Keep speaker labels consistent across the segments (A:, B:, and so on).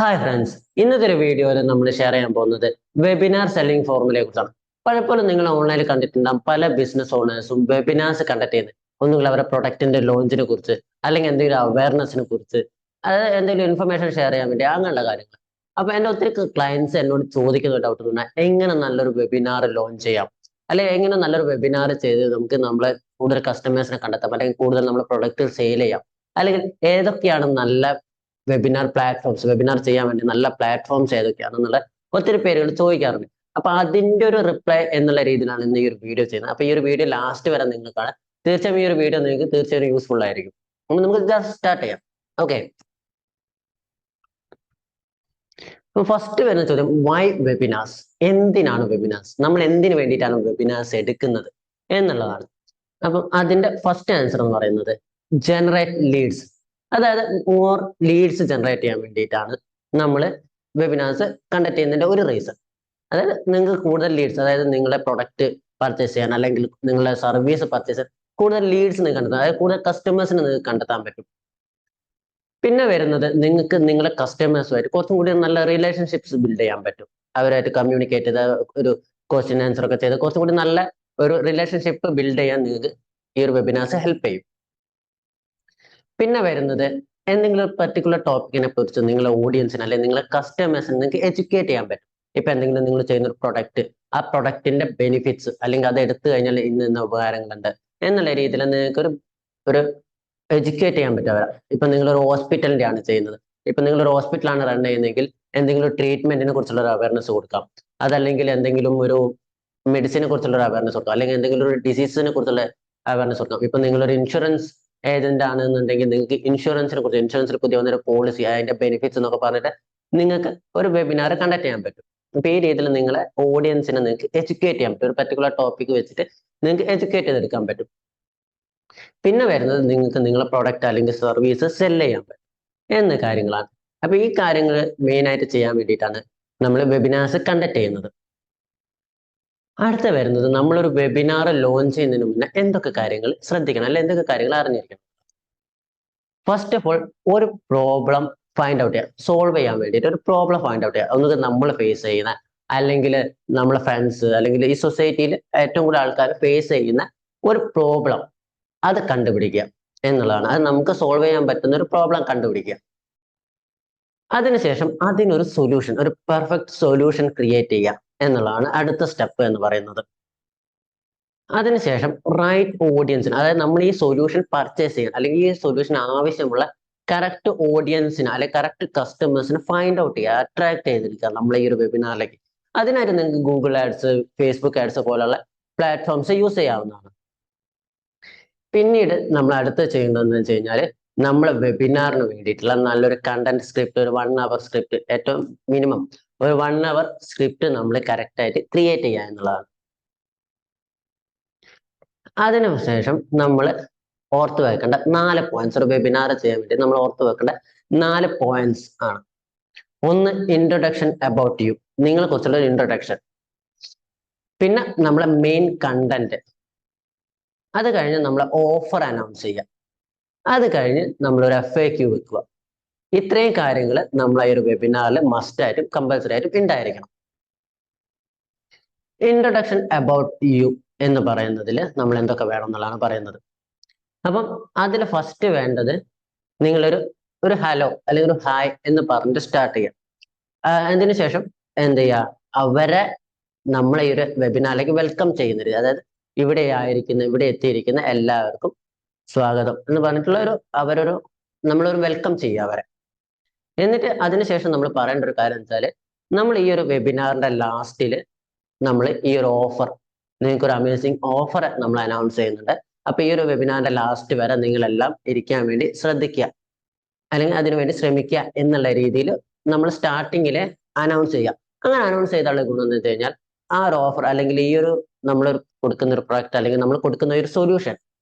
A: Hi friends, ഇന്നത്തെ ഒരു വീഡിയോയിൽ നമ്മൾ ഷെയർ ചെയ്യാൻ പോകുന്നത് വെബിനാർ സെല്ലിംഗ് ഫോർമുലയെ കുറിച്ചാണ്. പലപ്പോഴും നിങ്ങൾ ഓൺലൈനിൽ കണ്ടിട്ടുണ്ടാകും പല ബിസിനസ് ഓണേഴ്സും വെബിനാർസ് കണ്ടക്ട് ചെയ്യുന്നത് ഒന്നുകിൽ അവരുടെ പ്രൊഡക്റ്റിന്റെ ലോഞ്ചിനെ കുറിച്ച് അല്ലെങ്കിൽ എന്തെങ്കിലും അവയർനെസ്സിനെ കുറിച്ച്, അതായത് എന്തെങ്കിലും ഇൻഫർമേഷൻ ഷെയർ ചെയ്യാൻ വേണ്ടി അങ്ങനെയുള്ള കാര്യങ്ങൾ. അപ്പൊ എന്റെ ഒത്തിരി ക്ലയൻസ് എന്നോട് ചോദിക്കുന്ന ഒരു ഡൗട്ട് തന്നെ, എങ്ങനെ നല്ലൊരു വെബിനാർ ലോഞ്ച് ചെയ്യാം, അല്ലെങ്കിൽ എങ്ങനെ നല്ലൊരു വെബിനാർ ചെയ്ത് നമുക്ക് നമ്മളെ കൂടുതൽ കസ്റ്റമേഴ്സിനെ കണ്ടെത്താം, അല്ലെങ്കിൽ കൂടുതൽ നമ്മുടെ പ്രൊഡക്റ്റ് സെയിൽ ചെയ്യാം, അല്ലെങ്കിൽ ഏതൊക്കെയാണ് നല്ല വെബിനാർ പ്ലാറ്റ്ഫോംസ്, വെബിനാർ ചെയ്യാൻ വേണ്ടി നല്ല പ്ലാറ്റ്ഫോംസ് ഏതൊക്കെയാണെന്നുള്ള ഒത്തിരി പേരുകൾ ചോദിക്കാറുണ്ട്. അപ്പൊ അതിന്റെ ഒരു റിപ്ലൈ എന്നുള്ള രീതിയിലാണ് ഇന്ന് ഈ ഒരു വീഡിയോ ചെയ്യുന്നത്. അപ്പൊ ഈ ഒരു വീഡിയോ ലാസ്റ്റ് വരെ നിങ്ങൾ കാണാം. തീർച്ചയായും ഈ ഒരു വീഡിയോ നിങ്ങൾക്ക് തീർച്ചയായും യൂസ്ഫുൾ ആയിരിക്കും. അപ്പൊ നമുക്ക് ജസ്റ്റ് സ്റ്റാർട്ട് ചെയ്യാം. ഓക്കെ, ഫസ്റ്റ് വരുന്ന ചോദ്യം, വൈ വെബിനാർസ്? എന്തിനാണ് വെബിനാർസ്? നമ്മൾ എന്തിനു വേണ്ടിയിട്ടാണ് വെബിനാർസ് എടുക്കുന്നത് എന്നുള്ളതാണ്. അപ്പം അതിന്റെ ഫസ്റ്റ് ആൻസർ എന്ന് പറയുന്നത് ജനറേറ്റ് ലീഡ്സ്. അതായത് മോർ ലീഡ്സ് ജനറേറ്റ് ചെയ്യാൻ വേണ്ടിയിട്ടാണ് നമ്മൾ വെബിനാർസ് കണ്ടക്ട് ചെയ്യുന്നതിന്റെ ഒരു റീസൺ. അതായത് നിങ്ങൾക്ക് കൂടുതൽ ലീഡ്സ്, അതായത് നിങ്ങളുടെ പ്രൊഡക്റ്റ് പർച്ചേസ് ചെയ്യാൻ അല്ലെങ്കിൽ നിങ്ങളുടെ സർവീസ് പർച്ചേസ് ചെയ്യാൻ കൂടുതൽ ലീഡ്സ് നിങ്ങൾക്ക് കണ്ടെത്താം, അതായത് കൂടുതൽ കസ്റ്റമേഴ്സിനെ നിങ്ങൾക്ക് കണ്ടെത്താൻ പറ്റും. പിന്നെ വരുന്നത്, നിങ്ങൾക്ക് നിങ്ങളുടെ കസ്റ്റമേഴ്സുമായിട്ട് കുറച്ചും കൂടി നല്ല റിലേഷൻഷിപ്സ് ബിൽഡ് ചെയ്യാൻ പറ്റും. അവരായിട്ട് കമ്മ്യൂണിക്കേറ്റ് ചെയ്ത് ഒരു ക്വസ്റ്റ്യൻ ആൻസർ ഒക്കെ ചെയ്ത് കുറച്ചും കൂടി നല്ല ഒരു റിലേഷൻഷിപ്പ് ബിൽഡ് ചെയ്യാൻ നിങ്ങൾക്ക് ഈ ഒരു വെബിനാർസ് ഹെൽപ്പ് ചെയ്യും. പിന്നെ വരുന്നത്, എന്തെങ്കിലും ഒരു പർട്ടിക്കുലർ ടോപ്പിക്കിനെ കുറിച്ച് നിങ്ങളുടെ ഓഡിയൻസിന് അല്ലെങ്കിൽ നിങ്ങളുടെ കസ്റ്റമേഴ്സിനെ നിങ്ങൾക്ക് എഡ്യൂക്കേറ്റ് ചെയ്യാൻ പറ്റും. ഇപ്പൊ എന്തെങ്കിലും നിങ്ങൾ ചെയ്യുന്ന ഒരു പ്രൊഡക്റ്റ്, ആ പ്രൊഡക്റ്റിന്റെ ബെനിഫിറ്റ്സ് അല്ലെങ്കിൽ അത് എടുത്തു കഴിഞ്ഞാൽ ഇന്ന ഉപകാരങ്ങളുണ്ട് എന്നുള്ള രീതിയിൽ നിങ്ങൾക്ക് ഒരു എഡ്യൂക്കേറ്റ് ചെയ്യാൻ പറ്റും അവരെ. ഇപ്പൊ നിങ്ങളൊരു ഹോസ്പിറ്റലിന്റെ ആണ് ചെയ്യുന്നത്, ഇപ്പൊ നിങ്ങളൊരു ഹോസ്പിറ്റലാണ് റൺ ചെയ്യുന്നതെങ്കിൽ എന്തെങ്കിലും ഒരു ട്രീറ്റ്മെന്റിനെ കുറിച്ചുള്ള ഒരു അവയർനെസ് കൊടുക്കാം, അതല്ലെങ്കിൽ എന്തെങ്കിലും ഒരു മെഡിസിനെ കുറിച്ചുള്ള ഒരു അവയർനെസ് കൊടുക്കാം, അല്ലെങ്കിൽ എന്തെങ്കിലും ഒരു ഡിസീസിനെ കുറിച്ചുള്ള അവയർനെസ് കൊടുക്കാം. ഇപ്പൊ നിങ്ങളൊരു ഇൻഷുറൻസ് ഏജന്റ് ആണെന്നുണ്ടെങ്കിൽ നിങ്ങൾക്ക് ഇൻഷുറൻസിനെ കുറിച്ച്, ഇൻഷുറൻസിൽ പുതിയ വന്നൊരു പോളിസി, അതിന്റെ ബെനിഫിറ്റ്സ് എന്നൊക്കെ പറഞ്ഞിട്ട് നിങ്ങൾക്ക് ഒരു വെബിനാർ കണ്ടക്ട് ചെയ്യാൻ പറ്റും. അപ്പൊ ഈ രീതിയിൽ നിങ്ങളെ ഓഡിയൻസിനെ നിങ്ങൾക്ക് എഡ്യൂക്കേറ്റ് ചെയ്യാൻ പറ്റും. ഒരു പർട്ടിക്കുലർ ടോപ്പിക് വെച്ചിട്ട് നിങ്ങൾക്ക് എഡ്യൂക്കേറ്റ് ചെയ്തെടുക്കാൻ പറ്റും. പിന്നെ വരുന്നത്, നിങ്ങൾക്ക് നിങ്ങളുടെ പ്രൊഡക്റ്റ് അല്ലെങ്കിൽ സർവീസ് സെല് ചെയ്യാൻ പറ്റും എന്ന കാര്യങ്ങളാണ്. അപ്പൊ ഈ കാര്യങ്ങൾ മെയിൻ ആയിട്ട് ചെയ്യാൻ വേണ്ടിയിട്ടാണ് നമ്മൾ വെബിനാർസ് കണ്ടക്ട് ചെയ്യുന്നത്. അടുത്ത വരുന്നത്, നമ്മളൊരു വെബിനാർ ലോഞ്ച് ചെയ്യുന്നതിന് മുന്നേ എന്തൊക്കെ കാര്യങ്ങൾ ശ്രദ്ധിക്കണം, അല്ലെങ്കിൽ എന്തൊക്കെ കാര്യങ്ങൾ അറിഞ്ഞിരിക്കണം. ഫസ്റ്റ് ഓഫ് ഓൾ, ഒരു പ്രോബ്ലം ഫൈൻഡ് ഔട്ട് ചെയ്യുക, സോൾവ് ചെയ്യാൻ വേണ്ടിയിട്ട് ഒരു പ്രോബ്ലം ഫൈൻഡ് ഔട്ട് ചെയ്യുക. ഒന്നുകിൽ നമ്മൾ ഫേസ് ചെയ്യുന്ന, അല്ലെങ്കിൽ നമ്മളെ ഫ്രണ്ട്സ്, അല്ലെങ്കിൽ ഈ സൊസൈറ്റിയിൽ ഏറ്റവും കൂടുതൽ ആൾക്കാർ ഫേസ് ചെയ്യുന്ന ഒരു പ്രോബ്ലം, അത് കണ്ടുപിടിക്കുക എന്നുള്ളതാണ്. അത് നമുക്ക് സോൾവ് ചെയ്യാൻ പറ്റുന്ന ഒരു പ്രോബ്ലം കണ്ടുപിടിക്കുക. അതിനുശേഷം അതിനൊരു സൊല്യൂഷൻ, ഒരു പെർഫെക്റ്റ് സൊല്യൂഷൻ ക്രിയേറ്റ് ചെയ്യുക എന്നുള്ളതാണ് അടുത്ത സ്റ്റെപ്പ് എന്ന് പറയുന്നത്. അതിനുശേഷം റൈറ്റ് ഓഡിയൻസിന്, അതായത് നമ്മൾ ഈ സൊല്യൂഷൻ പർച്ചേസ് ചെയ്യാൻ അല്ലെങ്കിൽ ഈ സൊല്യൂഷൻ ആവശ്യമുള്ള കറക്റ്റ് ഓഡിയൻസിന് അല്ലെങ്കിൽ കറക്റ്റ് കസ്റ്റമേഴ്സിന് ഫൈൻഡ് ഔട്ട് ചെയ്യുക, അട്രാക്ട് ചെയ്തിരിക്കുക നമ്മൾ ഈ ഒരു വെബിനാറിലേക്ക്. അതിനായിട്ട് നിങ്ങൾക്ക് ഗൂഗിൾ ആഡ്സ്, ഫേസ്ബുക്ക് ആഡ്സ് പോലുള്ള പ്ലാറ്റ്ഫോംസ് യൂസ് ചെയ്യാവുന്നതാണ്. പിന്നീട് നമ്മൾ അടുത്ത് ചെയ്യേണ്ടതെന്ന് വെച്ച് കഴിഞ്ഞാൽ, നമ്മളെ വെബിനാറിന് വേണ്ടിയിട്ടുള്ള നല്ലൊരു കണ്ടന്റ് സ്ക്രിപ്റ്റ്, ഒരു 1 hour സ്ക്രിപ്റ്റ്, ഏറ്റവും മിനിമം ഒരു 1 hour സ്ക്രിപ്റ്റ് നമ്മൾ കറക്റ്റ് ആയിട്ട് ക്രിയേറ്റ് ചെയ്യുക എന്നുള്ളതാണ്. അതിനുശേഷം നമ്മൾ ഓർത്ത് വെക്കേണ്ട 4 പോയിന്റ്സ്, ഒരു വെബിനാർ ചെയ്യാൻ വേണ്ടി നമ്മൾ ഓർത്ത് വെക്കേണ്ട 4 പോയിന്റ്സ് ആണ്. ഒന്ന്, ഇൻട്രൊഡക്ഷൻ അബൌട്ട് യു, നിങ്ങളെ കുറിച്ചുള്ള ഒരു ഇൻട്രൊഡക്ഷൻ. പിന്നെ നമ്മളെ മെയിൻ കണ്ടന്റ്. അത് കഴിഞ്ഞ് നമ്മൾ ഓഫർ അനൗൺസ് ചെയ്യുക. അത് കഴിഞ്ഞ് നമ്മളൊരു FAQ വെക്കുക. ഇത്രയും കാര്യങ്ങൾ നമ്മൾ ഈ ഒരു വെബിനാറിൽ മസ്റ്റ് ആയിട്ടും കമ്പൽസറി ആയിട്ടും ഉണ്ടായിരിക്കണം. ഇൻട്രൊഡക്ഷൻ അബൌട്ട് യു എന്ന് പറയുന്നതിൽ നമ്മൾ എന്തൊക്കെ വേണം എന്നുള്ളതാണ് പറയുന്നത്. അപ്പം അതിൽ ഫസ്റ്റ് വേണ്ടത്, നിങ്ങളൊരു ഹലോ അല്ലെങ്കിൽ ഒരു ഹായ് എന്ന് പറഞ്ഞിട്ട് സ്റ്റാർട്ട് ചെയ്യുക. അതിന് ശേഷം എന്ത് ചെയ്യുക, അവരെ നമ്മളെ ഈ ഒരു വെബിനാറിലേക്ക് വെൽക്കം ചെയ്യുന്നത്, അതായത് ഇവിടെ എത്തിയിരിക്കുന്ന എല്ലാവർക്കും സ്വാഗതം എന്ന് പറഞ്ഞിട്ടുള്ള നമ്മളൊരു വെൽക്കം ചെയ്യുക അവരെ. എന്നിട്ട് അതിനുശേഷം നമ്മൾ പറയേണ്ട ഒരു കാര്യം വെച്ചാൽ, നമ്മൾ ഈ ഒരു വെബിനാറിന്റെ ലാസ്റ്റിൽ നമ്മൾ ഈ ഒരു ഓഫർ, നിങ്ങൾക്കൊരു അമേസിങ് ഓഫർ നമ്മൾ അനൗൺസ് ചെയ്യുന്നുണ്ട്. അപ്പൊ ഈ ഒരു വെബിനാറിന്റെ ലാസ്റ്റ് വരെ നിങ്ങളെല്ലാം ഇരിക്കാൻ വേണ്ടി ശ്രദ്ധിക്കുക, അല്ലെങ്കിൽ അതിനുവേണ്ടി ശ്രമിക്കുക എന്നുള്ള രീതിയിൽ നമ്മൾ സ്റ്റാർട്ടിങ്ങിൽ അനൗൺസ് ചെയ്യുക. അങ്ങനെ അനൗൺസ് ചെയ്താലുള്ള ഗുണം എന്ന് വെച്ച് കഴിഞ്ഞാൽ, ആ ഒരു ഓഫർ അല്ലെങ്കിൽ ഈ ഒരു നമ്മൾ കൊടുക്കുന്ന ഒരു പ്രൊഡക്റ്റ് അല്ലെങ്കിൽ നമ്മൾ കൊടുക്കുന്ന ഒരു സൊല്യൂഷൻ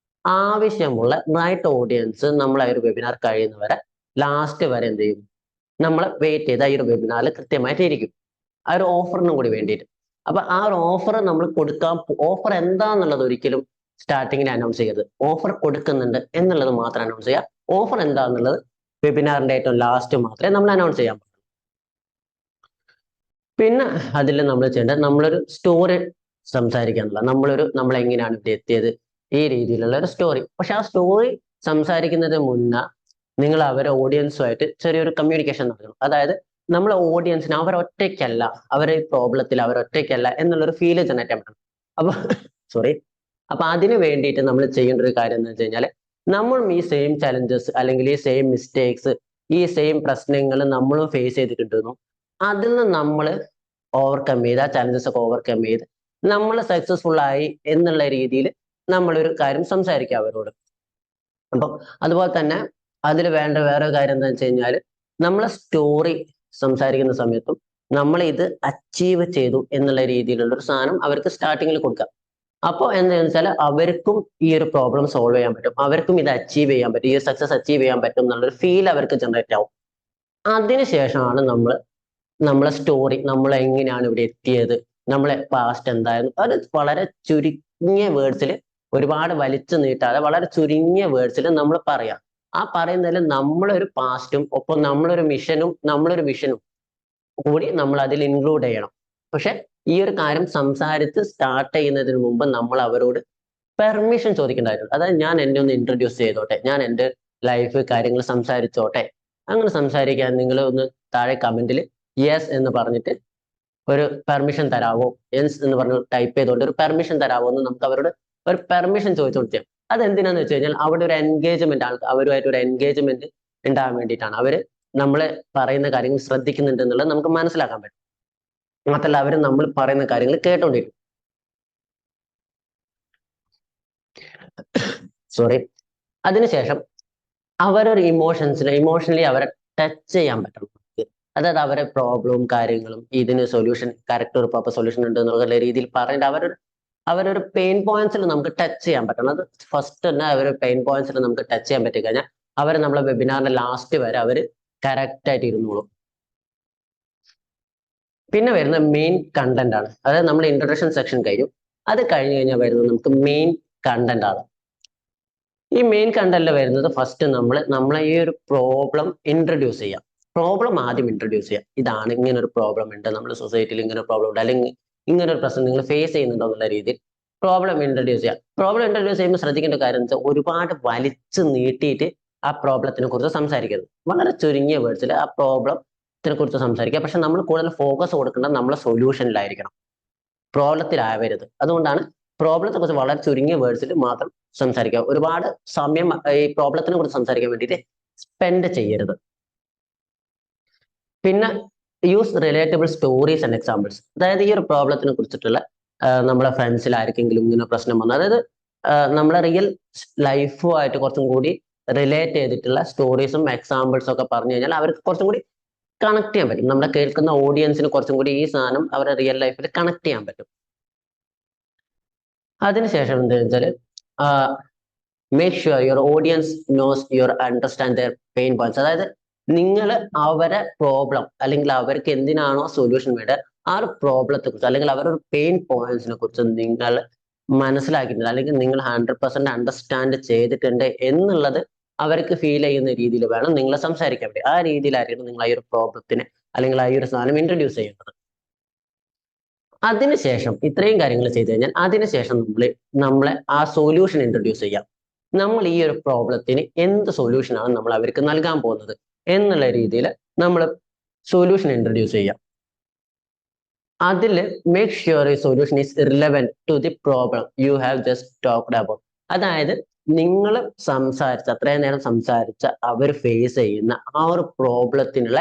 A: ആവശ്യമുള്ള റൈറ്റ് ഓഡിയൻസ് നമ്മൾ ആ ഒരു വെബിനാർ കഴിയുന്നവരെ ലാസ്റ്റ് വരെ എന്ത് ചെയ്യും, നമ്മൾ വെയിറ്റ് ചെയ്ത് ഈ ഒരു വെബിനാറിൽ കൃത്യമായിട്ട് ഇരിക്കും, ആ ഒരു ഓഫറിനും കൂടി വേണ്ടിയിട്ട്. അപ്പൊ ആ ഒരു ഓഫർ നമ്മൾ ഓഫർ എന്താന്നുള്ളത് ഒരിക്കലും സ്റ്റാർട്ടിങ്ങിൽ അനൗൺസ് ചെയ്യരുത്. ഓഫർ കൊടുക്കുന്നുണ്ട് എന്നുള്ളത് മാത്രം അനൗൺസ് ചെയ്യുക. ഓഫർ എന്താന്നുള്ളത് വെബിനാറിന്റെ ഏറ്റവും ലാസ്റ്റ് മാത്രമേ നമ്മൾ അനൗൺസ് ചെയ്യാൻ പറ്റൂ. പിന്നെ അതിൽ നമ്മൾ ചെയ്യേണ്ടത് നമ്മളൊരു സ്റ്റോറി സംസാരിക്കാനുള്ള നമ്മൾ എങ്ങനെയാണ് ഇവിടെ എത്തിയത് ഈ രീതിയിലുള്ള ഒരു സ്റ്റോറി. പക്ഷെ ആ സ്റ്റോറി സംസാരിക്കുന്നതിന് മുന്നേ നിങ്ങൾ അവരെ ഓഡിയൻസുമായിട്ട് ചെറിയൊരു കമ്മ്യൂണിക്കേഷൻ നടത്തണം. അതായത് നമ്മളെ ഓഡിയൻസിന് അവരൊറ്റയ്ക്കല്ല, അവരെ ഈ പ്രോബ്ലത്തിൽ അവരൊറ്റയ്ക്കല്ല എന്നുള്ളൊരു ഫീല് ജനറേറ്റ് ചെയ്യാൻ പറ്റണം. അപ്പൊ സോറി, അപ്പൊ അതിന് വേണ്ടിയിട്ട് നമ്മൾ ചെയ്യേണ്ട ഒരു കാര്യം എന്ന് വെച്ച് കഴിഞ്ഞാൽ, നമ്മളും ഈ സെയിം ചലഞ്ചസ് അല്ലെങ്കിൽ ഈ സെയിം മിസ്റ്റേക്സ്, ഈ സെയിം പ്രശ്നങ്ങൾ നമ്മളും ഫേസ് ചെയ്തിട്ടുണ്ടെന്നും അതിൽ നിന്ന് നമ്മൾ ഓവർകം ചെയ്ത്, ആ ചലഞ്ചസ് ഒക്കെ ഓവർകം ചെയ്ത് നമ്മൾ സക്സസ്ഫുൾ ആയി എന്നുള്ള രീതിയിൽ നമ്മളൊരു കാര്യം സംസാരിക്കുക അവരോട്. അപ്പൊ അതുപോലെ തന്നെ അതിൽ വേണ്ട വേറെ കാര്യം എന്താ വെച്ച് കഴിഞ്ഞാൽ, നമ്മളെ സ്റ്റോറി സംസാരിക്കുന്ന സമയത്തും നമ്മൾ ഇത് അച്ചീവ് ചെയ്തു എന്നുള്ള രീതിയിലുള്ള ഒരു സാധനം അവർക്ക് സ്റ്റാർട്ടിങ്ങിൽ കൊടുക്കാം. അപ്പോൾ എന്താണെന്ന് വെച്ചാൽ അവർക്കും ഈ ഒരു പ്രോബ്ലം സോൾവ് ചെയ്യാൻ പറ്റും, അവർക്കും ഇത് അച്ചീവ് ചെയ്യാൻ പറ്റും, ഈ ഒരു സക്സസ് അച്ചീവ് ചെയ്യാൻ പറ്റും എന്നുള്ളൊരു ഫീൽ അവർക്ക് ജനറേറ്റ് ആവും. അതിനുശേഷമാണ് നമ്മളെ സ്റ്റോറി, നമ്മൾ എങ്ങനെയാണ് ഇവിടെ എത്തിയത്, നമ്മളെ പാസ്റ്റ് എന്തായിരുന്നു, അത് വളരെ ചുരുങ്ങിയ വേർഡ്സിൽ, ഒരുപാട് വലിച്ചു നീട്ടാതെ വളരെ ചുരുങ്ങിയ വേർഡ്സിൽ നമ്മൾ പറയാം. ആ പറയുന്നതിൽ നമ്മളൊരു പാസ്റ്റും ഒപ്പം നമ്മളൊരു വിഷനും കൂടി നമ്മൾ അതിൽ ഇൻക്ലൂഡ് ചെയ്യണം. പക്ഷെ ഈ ഒരു കാര്യം സംസാരിച്ച് സ്റ്റാർട്ട് ചെയ്യുന്നതിന് മുമ്പ് നമ്മൾ അവരോട് പെർമിഷൻ ചോദിക്കേണ്ടതായിട്ടുണ്ട്. അതായത് ഞാൻ എന്നെ ഒന്ന് ഇൻട്രൊഡ്യൂസ് ചെയ്തോട്ടെ, ഞാൻ എൻ്റെ ലൈഫ് കാര്യങ്ങൾ സംസാരിച്ചോട്ടെ. അങ്ങനെ സംസാരിക്കാൻ നിങ്ങൾ ഒന്ന് താഴെ കമന്റിൽ യെസ് എന്ന് പറഞ്ഞിട്ട് ഒരു പെർമിഷൻ തരാവോ, യെസ് എന്ന് പറഞ്ഞ് ടൈപ്പ് ചെയ്തുകൊണ്ട് ഒരു പെർമിഷൻ തരാവോ എന്ന് നമുക്ക് അവരോട് ഒരു പെർമിഷൻ ചോദിച്ചു കൊടുക്കാം. അതെന്തിനാന്ന് വെച്ച് കഴിഞ്ഞാൽ അവിടെ ഒരു എൻഗേജ്മെന്റ്, അവരുമായിട്ട് ഒരു എൻഗേജ്മെന്റ് ഉണ്ടാകാൻ വേണ്ടിയിട്ടാണ്. അവര് നമ്മളെ പറയുന്ന കാര്യങ്ങൾ ശ്രദ്ധിക്കുന്നുണ്ട് എന്നുള്ളത് നമുക്ക് മനസ്സിലാക്കാൻ പറ്റും. മാത്രമല്ല അവർ നമ്മൾ പറയുന്ന കാര്യങ്ങൾ കേട്ടോണ്ടിരിക്കും. സോറി. അതിനുശേഷം അവരൊരു ഇമോഷണലി അവരെ ടച്ച് ചെയ്യാൻ പറ്റണം നമുക്ക്. അതായത് അവരെ പ്രോബ്ലവും കാര്യങ്ങളും ഇതിന് സൊല്യൂഷൻ, കറക്റ്റ് ഒരു പ്രോപ്പർ സൊല്യൂഷൻ ഉണ്ട് എന്നുള്ള രീതിയിൽ പറഞ്ഞിട്ട് അവരൊരു പെയിൻ പോയിന്റ്സിൽ നമുക്ക് ടച്ച് ചെയ്യാൻ പറ്റണം. അത് ഫസ്റ്റ് തന്നെ അവര് പെയിൻ പോയിന്റ്സിൽ നമുക്ക് ടച്ച് ചെയ്യാൻ പറ്റി കഴിഞ്ഞാൽ അവര് നമ്മളെ വെബിനാറിന്റെ ലാസ്റ്റ് വരെ അവര് കറക്റ്റ് ആയിട്ട് ഇരുന്നോളും. പിന്നെ വരുന്ന മെയിൻ കണ്ടന്റ് ആണ്. അതായത് നമ്മൾ ഇൻട്രൊഡക്ഷൻ സെക്ഷൻ കഴിഞ്ഞു, അത് കഴിഞ്ഞ് കഴിഞ്ഞാൽ വരുന്നത് നമുക്ക് മെയിൻ കണ്ടന്റ് ആണ്. ഈ മെയിൻ കണ്ടന്റ് വരുന്നത് ഫസ്റ്റ് നമ്മളെ ഈ ഒരു പ്രോബ്ലം ഇൻട്രൊഡ്യൂസ് ചെയ്യാം. പ്രോബ്ലം ആദ്യം ഇൻട്രൊഡ്യൂസ് ചെയ്യാം. ഇതാണ്, ഇങ്ങനെ ഒരു പ്രോബ്ലം ഉണ്ട്, നമ്മുടെ സൊസൈറ്റിയിൽ ഇങ്ങനെ ഒരു പ്രോബ്ലം ഉണ്ട്, അല്ലെങ്കിൽ ഇങ്ങനെ ഒരു പ്രശ്നം നിങ്ങൾ ഫേസ് ചെയ്യുന്നുണ്ടോ എന്നുള്ള രീതിയിൽ പ്രോബ്ലം ഇൻട്രൊഡ്യൂസ് ചെയ്യാം. പ്രോബ്ലം ഇൻട്രൊഡ്യൂസ് ചെയ്യുമ്പോൾ ശ്രദ്ധിക്കേണ്ട കാര്യം എന്ന് വെച്ചാൽ ഒരുപാട് വലിച്ചു നീട്ടിയിട്ട് ആ പ്രോബ്ലത്തിനെ കുറിച്ച് സംസാരിക്കരുത്. വളരെ ചുരുങ്ങിയ വേർഡ്സിൽ ആ പ്രോബ്ലത്തിനെ കുറിച്ച് സംസാരിക്കുക. പക്ഷെ നമ്മൾ കൂടുതൽ ഫോക്കസ് കൊടുക്കേണ്ടത് നമ്മളെ സൊല്യൂഷനിലായിരിക്കണം, പ്രോബ്ലത്തിലാവരുത്. അതുകൊണ്ടാണ് പ്രോബ്ലത്തെ കുറിച്ച് വളരെ ചുരുങ്ങിയ വേർഡ്സിൽ മാത്രം സംസാരിക്കുക. ഒരുപാട് സമയം ഈ പ്രോബ്ലത്തിനെ കുറിച്ച് സംസാരിക്കാൻ വേണ്ടിയിട്ട് സ്പെൻഡ് ചെയ്യരുത്. പിന്നെ use relatable stories and examples. അതായത് ഈ ഒരു പ്രോബ്ലത്തിനെ കുറിച്ചിട്ടുള്ള നമ്മളെ ഫ്രണ്ട്സിൽ ആർക്കെങ്കിലും ഇങ്ങനെ പ്രശ്നം വന്നു, അതായത് നമ്മളെ റിയൽ ലൈഫുമായിട്ട് കുറച്ചും കൂടി റിലേറ്റ് ചെയ്തിട്ടുള്ള സ്റ്റോറീസും എക്സാമ്പിൾസും ഒക്കെ പറഞ്ഞു കഴിഞ്ഞാൽ അവർക്ക് കുറച്ചും കൂടി കണക്ട് ചെയ്യാൻ പറ്റും. നമ്മളെ കേൾക്കുന്ന ഓഡിയൻസിന് കുറച്ചും കൂടി ഈ സാധനം അവരുടെ റിയൽ ലൈഫിൽ കണക്ട് ചെയ്യാൻ പറ്റും. അതിനുശേഷം എന്താ വെച്ചാൽ make sure your audience nose your understand there pain points. അതായത് നിങ്ങൾ അവരെ പ്രോബ്ലം അല്ലെങ്കിൽ അവർക്ക് എന്തിനാണോ സൊല്യൂഷൻ വേണ്ടത് ആ ഒരു പ്രോബ്ലത്തെ കുറിച്ച് അല്ലെങ്കിൽ അവരുടെ പെയിൻ പോയിന്റ്സിനെ കുറിച്ച് നിങ്ങൾ മനസ്സിലാക്കിയിട്ടുണ്ട്, അല്ലെങ്കിൽ നിങ്ങൾ 100% അണ്ടർസ്റ്റാൻഡ് ചെയ്തിട്ടുണ്ട് എന്നുള്ളത് അവർക്ക് ഫീൽ ചെയ്യുന്ന രീതിയിൽ വേണം നിങ്ങൾ സംസാരിക്കാൻ വേണ്ടി. ആ രീതിയിലായിരിക്കും നിങ്ങൾ ആ ഒരു പ്രോബ്ലത്തിന് അല്ലെങ്കിൽ ആ ഒരു സാധനം ഇൻട്രൊഡ്യൂസ് ചെയ്യുന്നത്. അതിനുശേഷം ഇത്രയും കാര്യങ്ങൾ ചെയ്തു കഴിഞ്ഞാൽ അതിനുശേഷം നമ്മളെ ആ സൊല്യൂഷൻ ഇൻട്രൊഡ്യൂസ് ചെയ്യാം. നമ്മൾ ഈ ഒരു പ്രോബ്ലത്തിന് എന്ത് സൊല്യൂഷനാണ് നമ്മൾ അവർക്ക് നൽകാൻ പോകുന്നത് എന്നുള്ള രീതിയിൽ നമ്മൾ സൊല്യൂഷൻ ഇൻട്രൊഡ്യൂസ് ചെയ്യാം. അതിൽ മേക്ക് ഷുവർ ഈ solution is relevant to the problem you have just talked about. അതായത് നിങ്ങൾ അത്രയും നേരം സംസാരിച്ച അവർ ഫേസ് ചെയ്യുന്ന ആ ഒരു പ്രോബ്ലത്തിനുള്ള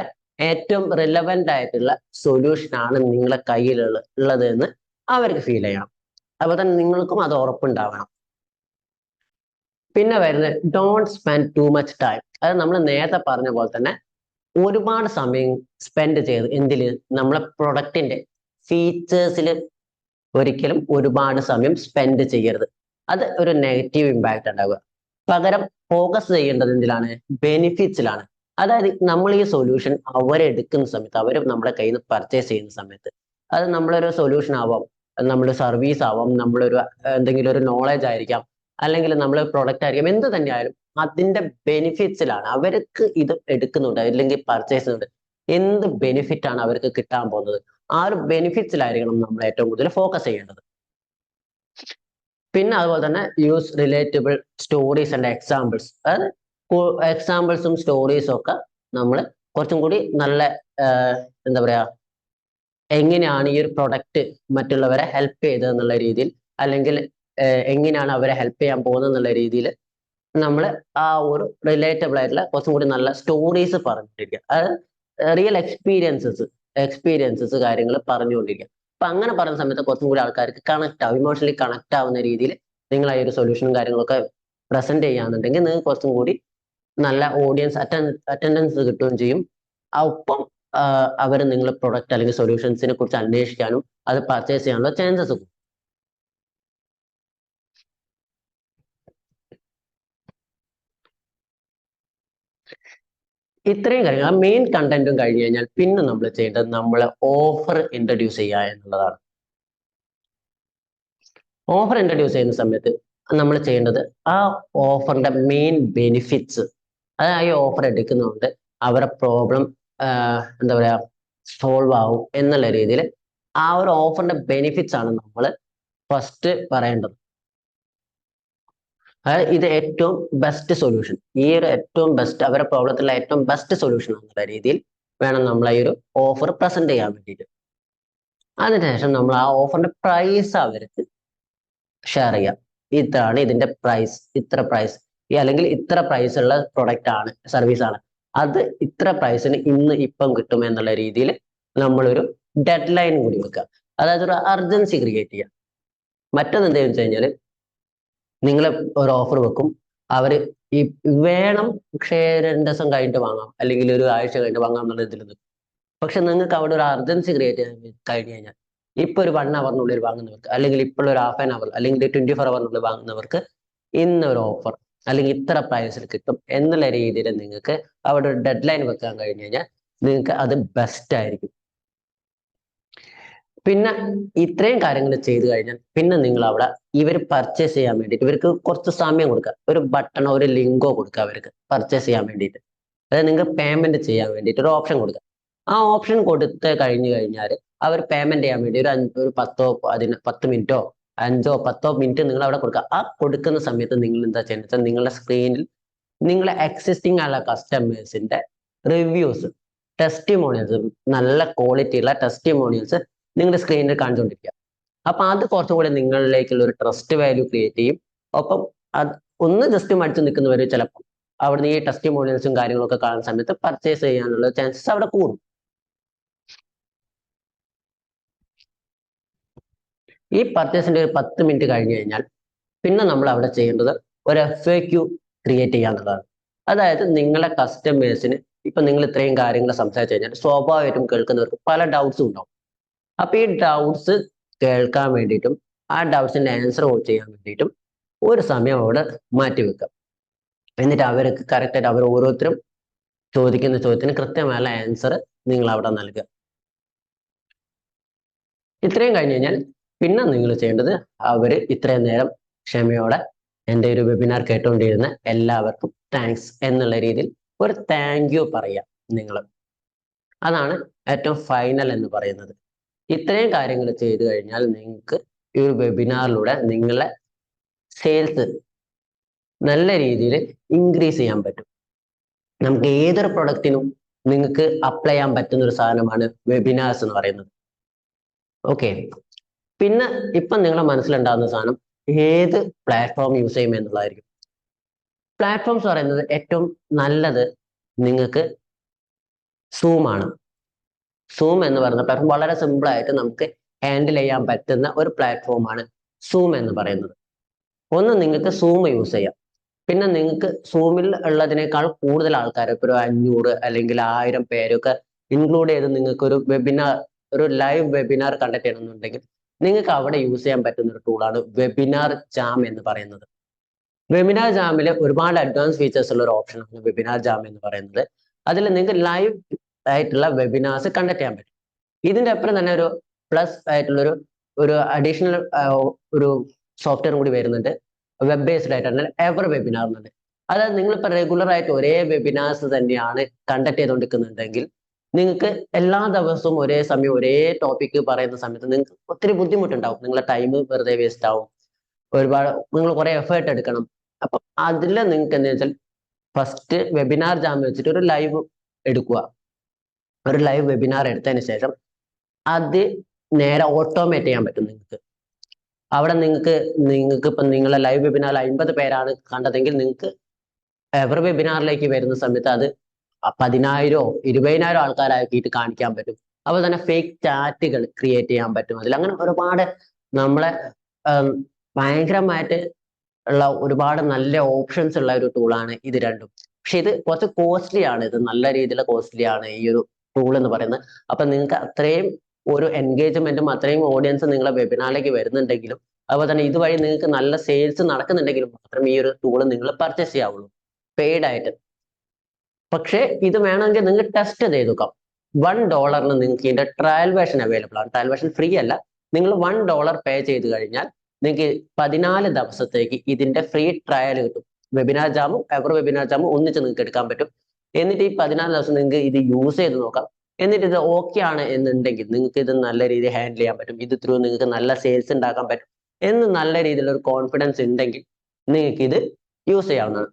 A: ഏറ്റവും റിലവൻ്റ് ആയിട്ടുള്ള സൊല്യൂഷൻ ആണ് നിങ്ങളെ കയ്യിലുള്ളത് എന്ന് അവർക്ക് ഫീൽ ചെയ്യണം. അപ്പൊ തന്നെ നിങ്ങൾക്കും അത് ഉറപ്പുണ്ടാവണം. പിന്നെ വരുന്നത് don't spend too much time. അത് നമ്മൾ നേരത്തെ പറഞ്ഞ പോലെ തന്നെ ഒരുപാട് സമയം സ്പെൻഡ് ചെയ്ത് എന്തില്, നമ്മളെ പ്രൊഡക്റ്റിന്റെ ഫീച്ചേഴ്സിൽ ഒരിക്കലും ഒരുപാട് സമയം സ്പെൻഡ് ചെയ്യരുത്. അത് ഒരു നെഗറ്റീവ് ഇമ്പാക്റ്റ് ഉണ്ടാവുക. പകരം ഫോക്കസ് ചെയ്യേണ്ടത് എന്തിലാണ്, ബെനിഫിറ്റ്സിലാണ്. അതായത് നമ്മൾ ഈ സൊല്യൂഷൻ അവരെടുക്കുന്ന സമയത്ത്, അവർ നമ്മുടെ കയ്യിൽ നിന്ന് പർച്ചേസ് ചെയ്യുന്ന സമയത്ത്, അത് നമ്മളൊരു സൊല്യൂഷൻ ആവാം, നമ്മുടെ സർവീസ് ആവാം, നമ്മളൊരു എന്തെങ്കിലും ഒരു നോളജ് ആയിരിക്കാം, അല്ലെങ്കിൽ നമ്മൾ പ്രൊഡക്റ്റ് ആയിരിക്കാം, എന്ത് തന്നെയായാലും അതിന്റെ ബെനിഫിറ്റ്സിലാണ്. അവർക്ക് ഇത് എടുക്കുന്നുണ്ട് അല്ലെങ്കിൽ പർച്ചേസ് ചെയ്യുന്നുണ്ട്, എന്ത് ബെനിഫിറ്റ് ആണ് അവർക്ക് കിട്ടാൻ പോകുന്നത്, ആ ഒരു ബെനിഫിറ്റ്സിലായിരിക്കണം നമ്മൾ ഏറ്റവും കൂടുതൽ ഫോക്കസ് ചെയ്യേണ്ടത്. പിന്നെ അതുപോലെ തന്നെ use relatable stories and examples, അതായത് എക്സാമ്പിൾസും സ്റ്റോറീസും ഒക്കെ നമ്മൾ കുറച്ചും കൂടി നല്ല എന്താ പറയാ, എങ്ങനെയാണ് ഈ ഒരു പ്രൊഡക്റ്റ് മറ്റുള്ളവരെ ഹെൽപ്പ് ചെയ്തത് എന്നുള്ള രീതിയിൽ, അല്ലെങ്കിൽ എങ്ങനെയാണ് അവരെ ഹെൽപ്പ് ചെയ്യാൻ പോകുന്നത് എന്നുള്ള രീതിയിൽ നമ്മൾ ആ ഒരു റിലേറ്റബിൾ ആയിട്ടുള്ള കുറച്ചും കൂടി നല്ല സ്റ്റോറീസ് പറഞ്ഞുകൊണ്ടിരിക്കുക. അതായത് റിയൽ എക്സ്പീരിയൻസസ് കാര്യങ്ങൾ പറഞ്ഞുകൊണ്ടിരിക്കുക. അപ്പൊ അങ്ങനെ പറയുന്ന സമയത്ത് കുറച്ചും കൂടി ആൾക്കാർക്ക് കണക്ട് ആവും, ഇമോഷണലി കണക്ട് ആവുന്ന രീതിയിൽ നിങ്ങൾ ആ ഒരു സൊല്യൂഷനും കാര്യങ്ങളൊക്കെ പ്രസന്റ് ചെയ്യാന്നുണ്ടെങ്കിൽ നിങ്ങൾക്ക് കുറച്ചും കൂടി നല്ല ഓഡിയൻസ് അറ്റൻഡൻസ് കിട്ടുകയും ചെയ്യും. ഒപ്പം അവർ നിങ്ങൾ പ്രൊഡക്റ്റ് അല്ലെങ്കിൽ സൊല്യൂഷൻസിനെ കുറിച്ച് അന്വേഷിക്കാനും അത് പർച്ചേസ് ചെയ്യാനുള്ള ചാൻസസ് കൂടും. ഇത്രയും കാര്യങ്ങൾ, ആ മെയിൻ കണ്ടന്റും കഴിഞ്ഞു കഴിഞ്ഞാൽ പിന്നെ നമ്മൾ ചെയ്യേണ്ടത് നമ്മൾ ഓഫർ ഇൻട്രൊഡ്യൂസ് ചെയ്യുക എന്നുള്ളതാണ്. ഓഫർ ഇൻട്രൊഡ്യൂസ് ചെയ്യുന്ന സമയത്ത് നമ്മൾ ചെയ്യേണ്ടത് ആ ഓഫറിന്റെ മെയിൻ ബെനിഫിറ്റ്സ്, അതായത് ഈ ഓഫർ എടുക്കുന്നതുകൊണ്ട് അവരുടെ പ്രോബ്ലം എന്താ പറയാ സോൾവ് ആവും എന്നുള്ള രീതിയിൽ ആ ഒരു ഓഫറിന്റെ ബെനിഫിറ്റ്സ് ആണ് നമ്മൾ ഫസ്റ്റ് പറയേണ്ടത്. അതായത് ഇത് ഏറ്റവും ബെസ്റ്റ് സൊല്യൂഷൻ, ഈ ഒരു ഏറ്റവും ബെസ്റ്റ് അവരുടെ പ്രോബ്ലത്തിലുള്ള ഏറ്റവും ബെസ്റ്റ് സൊല്യൂഷൻ എന്നുള്ള രീതിയിൽ വേണം നമ്മൾ ഈ ഒരു ഓഫർ പ്രസന്റ് ചെയ്യാൻ വേണ്ടിയിട്ട്. അതിനുശേഷം നമ്മൾ ആ ഓഫറിന്റെ പ്രൈസ് അവർക്ക് ഷെയർ ചെയ്യാം. ഇതാണ് ഇതിന്റെ പ്രൈസ്, ഇത്ര പ്രൈസ്, അല്ലെങ്കിൽ ഇത്ര പ്രൈസ് ഉള്ള പ്രൊഡക്റ്റ് ആണ്, സർവീസ് ആണ്, അത് ഇത്ര പ്രൈസിന് ഇന്ന് ഇപ്പം കിട്ടും എന്നുള്ള രീതിയിൽ നമ്മളൊരു ഡെഡ് ലൈൻ കൂടി വെക്കുക. അതായത് ഒരു അർജൻസി ക്രിയേറ്റ് ചെയ്യുക. മറ്റൊന്ന് എന്താണെന്ന് വെച്ച് കഴിഞ്ഞാൽ നിങ്ങൾ ഒരു ഓഫർ വെക്കും, അവര് ഈ വേണം പക്ഷേ 2 ദിവസം കഴിഞ്ഞിട്ട് വാങ്ങാം, അല്ലെങ്കിൽ ഒരു ആഴ്ച കഴിഞ്ഞിട്ട് വാങ്ങാം എന്നുള്ള ഇതിൽ നിൽക്കും. പക്ഷെ നിങ്ങൾക്ക് അവിടെ ഒരു അർജൻസി ക്രിയേറ്റ് ചെയ്യാൻ കഴിഞ്ഞു കഴിഞ്ഞാൽ ഇപ്പൊ ഒരു 1 അവറിനുള്ളിൽ വാങ്ങുന്നവർക്ക്, അല്ലെങ്കിൽ ഇപ്പോൾ ഒരു ഹാഫ് ആൻ അവർ, അല്ലെങ്കിൽ 24 അവറിനുള്ളിൽ വാങ്ങുന്നവർക്ക് ഇന്നൊരു ഓഫർ അല്ലെങ്കിൽ ഇത്ര പ്രൈസിൽ കിട്ടും എന്നുള്ള രീതിയിൽ നിങ്ങൾക്ക് അവിടെ ഒരു ഡെഡ് ലൈൻ വെക്കാൻ കഴിഞ്ഞു കഴിഞ്ഞാൽ നിങ്ങൾക്ക് അത് ബെസ്റ്റ് ആയിരിക്കും. പിന്നെ ഇത്രയും കാര്യങ്ങൾ ചെയ്തു കഴിഞ്ഞാൽ പിന്നെ നിങ്ങൾ അവിടെ ഇവർ പർച്ചേസ് ചെയ്യാൻ വേണ്ടിയിട്ട് ഇവർക്ക് കുറച്ച് സമയം കൊടുക്കുക, ഒരു ബട്ടണോ ഒരു ലിങ്കോ കൊടുക്കുക അവർക്ക് പർച്ചേസ് ചെയ്യാൻ വേണ്ടിയിട്ട്. അതായത് നിങ്ങൾക്ക് പേയ്മെന്റ് ചെയ്യാൻ വേണ്ടിയിട്ട് ഒരു ഓപ്ഷൻ കൊടുക്കുക. ആ ഓപ്ഷൻ കൊടുത്ത് കഴിഞ്ഞു കഴിഞ്ഞാൽ അവർ പേയ്മെന്റ് ചെയ്യാൻ വേണ്ടി ഒരു 10 മിനിറ്റോ 5-10 മിനിറ്റ് നിങ്ങൾ അവിടെ കൊടുക്കുക. ആ കൊടുക്കുന്ന സമയത്ത് നിങ്ങൾ എന്താ ചെയ്യുന്നത് വെച്ചാൽ നിങ്ങളുടെ സ്ക്രീനിൽ നിങ്ങളെ എക്സിസ്റ്റിംഗ് ആയുള്ള കസ്റ്റമേഴ്സിന്റെ റിവ്യൂസ്, ടെസ്റ്റിമോണിയൽസ്, നല്ല ക്വാളിറ്റി ഉള്ള ടെസ്റ്റിമോണിയൽസ് നിങ്ങളുടെ സ്ക്രീനിൽ കാണിച്ചുകൊണ്ടിരിക്കുക. അപ്പൊ അത് കുറച്ചും കൂടി നിങ്ങളിലേക്കുള്ള ഒരു ട്രസ്റ്റ് വാല്യൂ ക്രിയേറ്റ് ചെയ്യും. ഒപ്പം അത് ഒന്ന് ജസ്റ്റ് മടിച്ചു നിൽക്കുന്നവർ ചിലപ്പോൾ അവിടുന്ന് ഈ ടെസ്റ്റിമോണിയൽസും കാര്യങ്ങളൊക്കെ കാണുന്ന സമയത്ത് പർച്ചേസ് ചെയ്യാനുള്ള ചാൻസസ് അവിടെ കൂടും. ഈ പർച്ചേസിന്റെ ഒരു 10 മിനിറ്റ് കഴിഞ്ഞു കഴിഞ്ഞാൽ പിന്നെ നമ്മൾ അവിടെ ചെയ്യേണ്ടത് ഒരു FAQ ക്രിയേറ്റ് ചെയ്യാന്നുള്ളതാണ്. അതായത് നിങ്ങളെ കസ്റ്റമേഴ്സിന് ഇപ്പൊ നിങ്ങൾ ഇത്രയും കാര്യങ്ങൾ സംസാരിച്ചു കഴിഞ്ഞാൽ സ്വാഭാവികമായിട്ടും കേൾക്കുന്നവർക്ക് പല ഡൗട്ട്സും ഉണ്ടാവും. അപ്പൊ ഈ ഡൗട്ട്സ് കേൾക്കാൻ വേണ്ടിയിട്ടും ആ ഡൗട്ട്സിന്റെ ആൻസർ ചെയ്യാൻ വേണ്ടിയിട്ടും ഒരു സമയം അവിടെ മാറ്റി വെക്കാം. എന്നിട്ട് അവർക്ക് കറക്റ്റായിട്ട് അവർ ഓരോരുത്തരും ചോദിക്കുന്ന ചോദ്യത്തിന് കൃത്യമായ ആൻസർ നിങ്ങൾ അവിടെ നൽകുക. ഇത്രയും കഴിഞ്ഞ് കഴിഞ്ഞാൽ പിന്നെ നിങ്ങൾ ചെയ്യേണ്ടത് അവർ ഇത്രയും നേരം ക്ഷമയോടെ എൻ്റെ ഒരു വെബിനാർ കേട്ടുകൊണ്ടിരുന്ന എല്ലാവർക്കും താങ്ക്സ് എന്നുള്ള രീതിയിൽ ഒരു താങ്ക് യു പറയാം നിങ്ങൾ. അതാണ് ഏറ്റവും ഫൈനൽ എന്ന് പറയുന്നത്. ഇത്രയും കാര്യങ്ങൾ ചെയ്തു കഴിഞ്ഞാൽ നിങ്ങൾക്ക് ഈ ഒരു വെബിനാറിലൂടെ നിങ്ങളെ സെയിൽസ് നല്ല രീതിയിൽ ഇൻക്രീസ് ചെയ്യാൻ പറ്റും. നമുക്ക് ഏതൊരു പ്രൊഡക്റ്റിനും നിങ്ങൾക്ക് അപ്ലൈ ചെയ്യാൻ പറ്റുന്ന ഒരു സാധനമാണ് വെബിനാർസ് എന്ന് പറയുന്നത്. ഓക്കെ, പിന്നെ ഇപ്പം നിങ്ങളെ മനസ്സിലുണ്ടാകുന്ന സാധനം ഏത് പ്ലാറ്റ്ഫോം യൂസ് ചെയ്യും എന്നുള്ളതായിരിക്കും. പ്ലാറ്റ്ഫോംസ് പറയുന്നത് ഏറ്റവും നല്ലത് നിങ്ങൾക്ക് സൂം ആണ്. സൂം എന്ന് പറയുന്ന പ്ലാറ്റ്ഫോം വളരെ സിമ്പിൾ ആയിട്ട് നമുക്ക് ഹാൻഡിൽ ചെയ്യാൻ പറ്റുന്ന ഒരു പ്ലാറ്റ്ഫോമാണ് സൂം എന്ന് പറയുന്നത്. ഒന്ന് നിങ്ങൾക്ക് സൂം യൂസ് ചെയ്യാം. പിന്നെ നിങ്ങൾക്ക് സൂമിൽ ഉള്ളതിനേക്കാൾ കൂടുതൽ ആൾക്കാർ, ഇപ്പോൾ ഒരു 500 അല്ലെങ്കിൽ 1000 പേരൊക്കെ ഇൻക്ലൂഡ് ചെയ്ത് നിങ്ങൾക്ക് ഒരു വെബിനാർ, ഒരു ലൈവ് വെബിനാർ കണ്ടക്ട് ചെയ്യണമെന്നുണ്ടെങ്കിൽ നിങ്ങൾക്ക് അവിടെ യൂസ് ചെയ്യാൻ പറ്റുന്ന ഒരു ടൂളാണ് വെബിനാർ ജാം എന്ന് പറയുന്നത്. വെബിനാർ ജാമിൽ ഒരുപാട് അഡ്വാൻസ് ഫീച്ചേഴ്സ് ഉള്ള ഒരു ഓപ്ഷനാണ് വെബിനാർ ജാം എന്ന് പറയുന്നത്. അതിൽ നിങ്ങൾക്ക് ലൈവ് ആയിട്ടുള്ള വെബിനാർസ് കണ്ടക്ട് ചെയ്യാൻ പറ്റും. ഇതിന്റെ അപ്പുറം തന്നെ ഒരു പ്ലസ് ആയിട്ടുള്ളൊരു ഒരു അഡീഷണൽ ഒരു സോഫ്റ്റ്വെയർ കൂടി വരുന്നുണ്ട്, വെബ് ബേസ്ഡ് ആയിട്ടാണ് എവർ വെബിനാർ എന്നുണ്ട്. അതായത് നിങ്ങളിപ്പോൾ റെഗുലർ ആയിട്ട് ഒരേ വെബിനാർസ് തന്നെയാണ് കണ്ടക്ട് ചെയ്തുകൊണ്ടിരിക്കുന്നുണ്ടെങ്കിൽ നിങ്ങൾക്ക് എല്ലാ ദിവസവും ഒരേ സമയം ഒരേ ടോപ്പിക്ക് പറയുന്ന സമയത്ത് നിങ്ങൾക്ക് ഒത്തിരി ബുദ്ധിമുട്ടുണ്ടാവും. നിങ്ങളെ ടൈം വെറുതെ വേസ്റ്റ് ആവും. ഒരുപാട് നിങ്ങൾ കുറെ എഫേർട്ട് എടുക്കണം. അപ്പൊ അതിൽ നിങ്ങൾക്ക് എന്താ വെച്ചാൽ ഫസ്റ്റ് വെബിനാർ ജാം വെച്ചിട്ട് ഒരു ലൈവ് എടുക്കുക. ഒരു ലൈവ് വെബിനാർ എടുത്തതിന് ശേഷം അത് നേരെ ഓട്ടോമേറ്റ് ചെയ്യാൻ പറ്റും നിങ്ങൾക്ക്. അവിടെ നിങ്ങൾക്ക് ഇപ്പൊ നിങ്ങളെ ലൈവ് വെബിനാർ 50 പേരാണ് കണ്ടതെങ്കിൽ നിങ്ങൾക്ക് എവർ വെബിനാറിലേക്ക് വരുന്ന സമയത്ത് അത് 10,000 20,000 ആൾക്കാരാക്കിയിട്ട് കാണിക്കാൻ പറ്റും. അതുപോലെ തന്നെ ഫേക്ക് ചാറ്റുകൾ ക്രിയേറ്റ് ചെയ്യാൻ പറ്റും. അതിൽ അങ്ങനെ ഒരുപാട് നമ്മളെ ഭയങ്കരമായിട്ട് ഉള്ള ഒരുപാട് നല്ല ഓപ്ഷൻസ് ഉള്ള ഒരു ടൂളാണ് ഇത് രണ്ടും. പക്ഷെ ഇത് കുറച്ച് കോസ്റ്റ്ലി ആണ്. ഇത് നല്ല രീതിയിലുള്ള കോസ്റ്റ്ലി ആണ് ഈ ഒരു ടൂൾ എന്ന് പറയുന്നത്. അപ്പൊ നിങ്ങൾക്ക് അത്രയും ഒരു എൻഗേജ്മെന്റും അത്രയും ഓഡിയൻസ് നിങ്ങളെ വെബിനാറിലേക്ക് വരുന്നുണ്ടെങ്കിലും അതുപോലെ തന്നെ ഇതുവഴി നിങ്ങൾക്ക് നല്ല സെയിൽസ് നടക്കുന്നുണ്ടെങ്കിലും മാത്രം ഈ ഒരു ടൂൾ നിങ്ങൾ പർച്ചേസ് ചെയ്യാവുള്ളൂ പെയ്ഡ് ആയിട്ട്. പക്ഷേ ഇത് വേണമെങ്കിൽ നിങ്ങൾ ടെസ്റ്റ് ചെയ്ത് നോക്കാം. $1 നിങ്ങൾക്ക് ഇതിന്റെ ട്രയൽ വേർഷൻ അവൈലബിൾ ആണ്. ട്രയൽ വേർഷൻ ഫ്രീ അല്ല. നിങ്ങൾ $1 പേ ചെയ്ത് കഴിഞ്ഞാൽ നിങ്ങൾക്ക് 14 ദിവസത്തേക്ക് ഇതിന്റെ ഫ്രീ ട്രയൽ കിട്ടും. വെബിനാർ ജാമും എവർ വെബിനാർ ജാമും ഒന്നിച്ച് നിങ്ങൾക്ക് എടുക്കാൻ പറ്റും. എന്നിട്ട് ഈ 14 ദിവസം നിങ്ങൾക്ക് ഇത് യൂസ് ചെയ്ത് നോക്കാം. എന്നിട്ട് ഇത് ഓക്കെ ആണ് എന്നുണ്ടെങ്കിൽ നിങ്ങൾക്ക് ഇത് നല്ല രീതിയിൽ ഹാൻഡിൽ ചെയ്യാൻ പറ്റും. ഇത് ത്രൂ നിങ്ങൾക്ക് നല്ല സെയിൽസ് ഉണ്ടാക്കാൻ പറ്റും എന്ന് നല്ല രീതിയിലുള്ള ഒരു കോൺഫിഡൻസ് ഉണ്ടെങ്കിൽ നിങ്ങൾക്ക് ഇത് യൂസ് ചെയ്യാവുന്നതാണ്.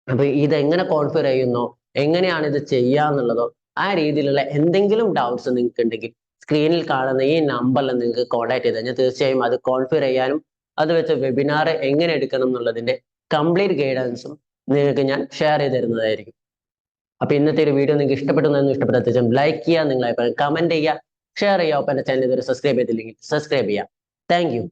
A: അപ്പൊ ഇത് എങ്ങനെ കോൺഫിഗർ ചെയ്യുന്നോ, എങ്ങനെയാണ് ഇത് ചെയ്യാന്നുള്ളതോ ആ രീതിയിലുള്ള എന്തെങ്കിലും ഡൗട്ട്സ് നിങ്ങൾക്ക് ഉണ്ടെങ്കിൽ സ്ക്രീനിൽ കാണുന്ന ഈ നമ്പറിൽ നിങ്ങൾക്ക് കോൺടാക്ട് ചെയ്ത് കഴിഞ്ഞാൽ തീർച്ചയായും അത് കോൺഫിഗർ ചെയ്യാനും അത് വെച്ച് വെബിനാർ എങ്ങനെ എടുക്കണം എന്നുള്ളതിന്റെ കംപ്ലീറ്റ് ഗൈഡൻസും നിങ്ങൾക്ക് ഞാൻ ഷെയർ ചെയ്ത് തരുന്നതായിരിക്കും. അപ്പൊ ഇന്നത്തെ ഒരു വീഡിയോ നിങ്ങൾക്ക് ഇഷ്ടപ്പെട്ട തീർച്ചയായും ലൈക്ക് ചെയ്യുക, നിങ്ങളെ കമന്റ് ചെയ്യുക, ഷെയർ ചെയ്യുക. ഒപ്പം എന്റെ ചാനൽ ഇതുവരെ സബ്സ്ക്രൈബ് ചെയ്തില്ലെങ്കിൽ സബ്സ്ക്രൈബ് ചെയ്യുക. Thank you.